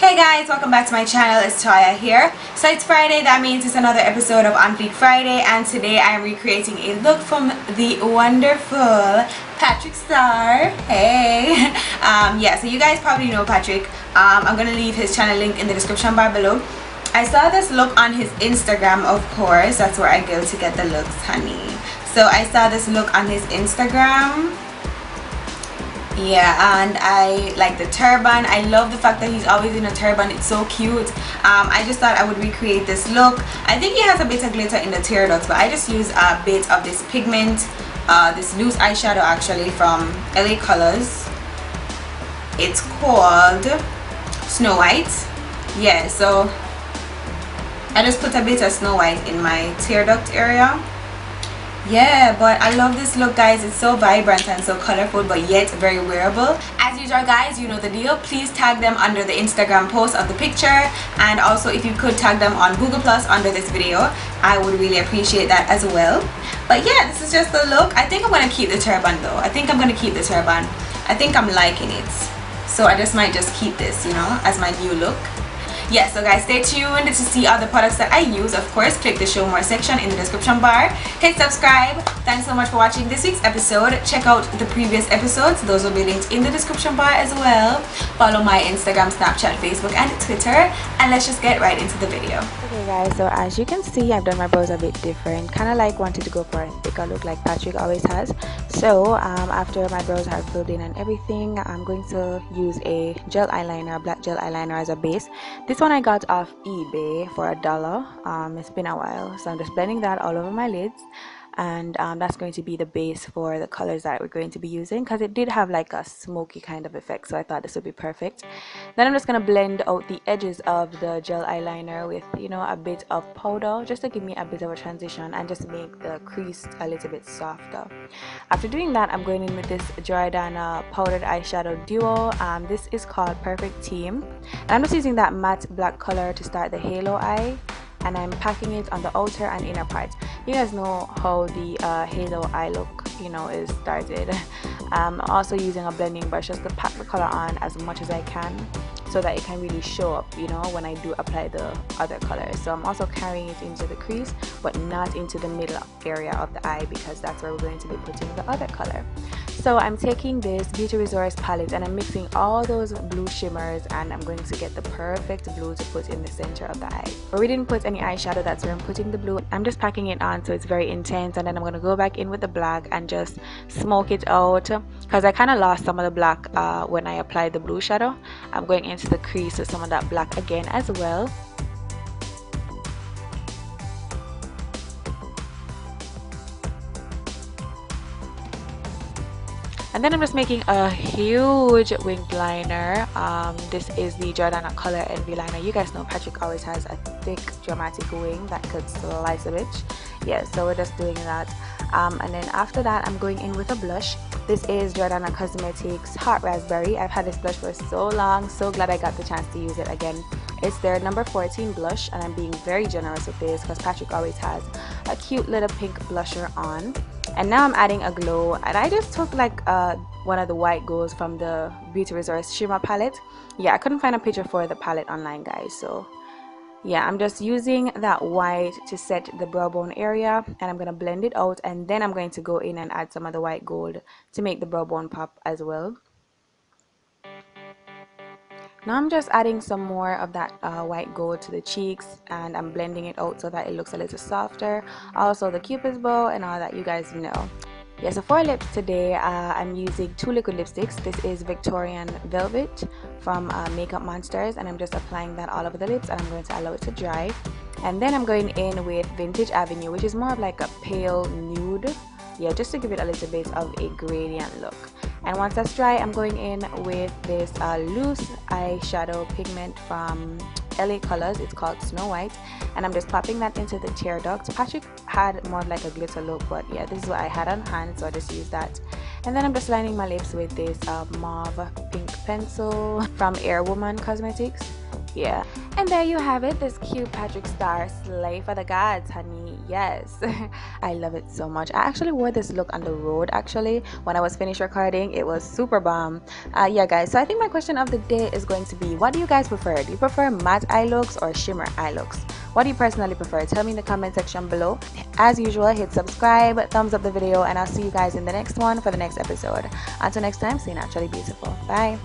Hey guys, welcome back to my channel. It's Toya here. So it's Friday, that means it's another episode of On Fleek Friday, and today I am recreating a look from the wonderful Patrick Starrr. Hey. Yeah, so you guys probably know Patrick. I'm gonna leave his channel link in the description bar below. I saw this look on his Instagram, of course. That's where I go to get the looks, honey. So I saw this look on his Instagram. Yeah, and I like the turban. I love the fact that he's always in a turban. It's so cute. I just thought I would recreate this look. I think he has a bit of glitter in the tear ducts, but I just use a bit of this pigment, this loose eyeshadow actually from LA Colors. It's called Snow White. Yeah, so I just put a bit of Snow White in my tear duct area. Yeah, but I love this look, guys. It's so vibrant and so colorful, but yet very wearable. As usual, guys, you know the deal. Please tag them under the Instagram post of the picture, and also if you could tag them on Google Plus under this video, I would really appreciate that as well. But yeah, this is just the look. I think I'm gonna keep the turban though. I think I'm gonna keep the turban. I think I'm liking it, so I just might just keep this, you know, as my new look. Yeah, so guys, stay tuned to see all the products that I use. Of course, click the show more section in the description bar. Hit subscribe. Thanks so much for watching this week's episode. Check out the previous episodes. Those will be linked in the description bar as well. Follow my Instagram, Snapchat, Facebook, and Twitter. And let's just get right into the video. Okay guys, so as you can see, I've done my brows a bit different. Kind of like wanted to go for a thicker look like Patrick always has. So after my brows are filled in and everything, I'm going to use a gel eyeliner, a black gel eyeliner as a base. This one I got off eBay for $1. It's been a while, so I'm just blending that all over my lids, and that's going to be the base for the colors that we're going to be using, because it did have like a smoky kind of effect, so I thought this would be perfect. Then I'm just going to blend out the edges of the gel eyeliner with, you know, a bit of powder, just to give me a bit of a transition and just make the crease a little bit softer. After doing that, I'm going in with this Jordana powdered eyeshadow duo. This is called Perfect Team, and I'm just using that matte black color to start the halo eye, and I'm packing it on the outer and inner part. You guys know how the halo eye look, you know, is started. I'm also using a blending brush just to pack the color on as much as I can, so that it can really show up, you know, when I do apply the other colors. So I'm also carrying it into the crease, but not into the middle area of the eye, because that's where we're going to be putting the other color. So I'm taking this Beauty Resource palette and I'm mixing all those blue shimmers, and I'm going to get the perfect blue to put in the center of the eye. But we didn't put any eyeshadow, that's where I'm putting the blue. I'm just packing it on so it's very intense, and then I'm going to go back in with the black and just smoke it out, because I kind of lost some of the black when I applied the blue shadow. I'm going into the crease with some of that black again as well. And then I'm just making a huge winged liner. This is the Jordana Color Envy liner. You guys know Patrick always has a thick dramatic wing that could slice a bitch. Yeah, so we're just doing that. And then after that, I'm going in with a blush. This is Jordana Cosmetics Hot Raspberry. I've had this blush for so long, so glad I got the chance to use it again. It's their number 14 blush, and I'm being very generous with this because Patrick always has a cute little pink blusher on. And now I'm adding a glow, and I just took like one of the white golds from the Beauty Resource Shimmer palette. Yeah, I couldn't find a picture for the palette online, guys, so yeah, I'm just using that white to set the brow bone area, and I'm going to blend it out, and then I'm going to go in and add some of the white gold to make the brow bone pop as well. Now I'm just adding some more of that white gold to the cheeks, and I'm blending it out so that it looks a little softer. Also the cupid's bow and all that, you guys know. Yeah, so for lips today, I'm using two liquid lipsticks. This is Victorian Velvet from Makeup Monsters, and I'm just applying that all over the lips, and I'm going to allow it to dry. And then I'm going in with Vintage Avenue, which is more of like a pale nude. Yeah, just to give it a little bit of a gradient look. And once that's dry, I'm going in with this loose eyeshadow pigment from LA Colors. It's called Snow White, and I'm just popping that into the tear duct. Patrick had more like a glitter look, but yeah, this is what I had on hand, so I just used that. And then I'm just lining my lips with this mauve pink pencil from Airwoman Cosmetics. Yeah, and there you have it, this cute Patrick Starrr slay for the gods, honey. Yes. I love it so much. I actually wore this look on the road actually when I was finished recording. It was super bomb. Yeah guys, so I think my question of the day is going to be, what do you guys prefer? Do you prefer matte eye looks or shimmer eye looks? What do you personally prefer? Tell me in the comment section below. As usual, hit subscribe, thumbs up the video, and I'll see you guys in the next one for the next episode. Until next time, stay naturally beautiful. Bye.